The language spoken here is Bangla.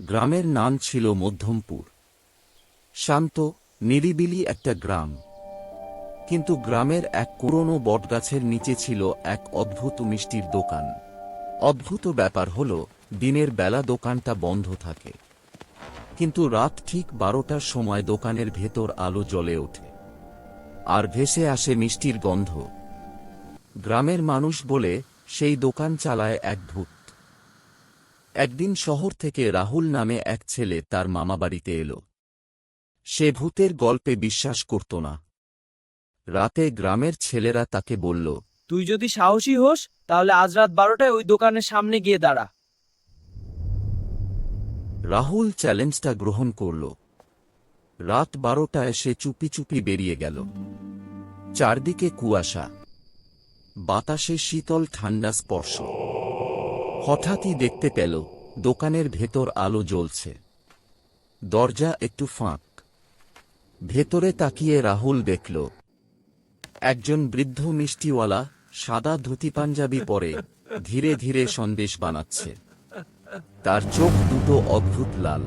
গ্রামের নাম ছিল মধ্যমপুর। শান্ত, নিরিবিলি একটা গ্রাম। কিন্তু গ্রামের এক পুরনো বটগাছের নিচে ছিল এক অদ্ভুত মিষ্টির দোকান। অদ্ভুত ব্যাপার হল, দিনের বেলা দোকানটা বন্ধ থাকে, কিন্তু রাত ঠিক 12টার সময় দোকানের ভেতর আলো জ্বলে ওঠে, আর ভেসে আসে মিষ্টির গন্ধ। গ্রামের মানুষ বলে সেই দোকান চালায় এক ভূত। একদিন শহর থেকে রাহুল নামে এক ছেলে তার মামাবাড়িতে এলো। সে ভূতের গল্পে বিশ্বাস করত না। রাতে গ্রামের ছেলেরা তাকে বলল, তুই যদি সাহসী হোস তাহলে আজ রাত 12টায় ওই দোকানের সামনে গিয়ে দাঁড়া। রাহুল চ্যালেঞ্জটা গ্রহণ করল। রাত 12টায় সে চুপি চুপি বেরিয়ে গেল। চারদিকে কুয়াশা, বাতাসে শীতল ঠান্ডা স্পর্শ। হঠাৎই দেখতে পেল দোকানের ভেতর আলো জ্বলছে, দরজা একটু ফাঁক। ভেতরে তাকিয়ে রাহুল দেখল একজন বৃদ্ধ মিষ্টিওয়ালা সাদা ধুতি পাঞ্জাবি পরে ধীরে ধীরে সন্দেশ বানাচ্ছে। তার চোখ দুটো অদ্ভুত লাল।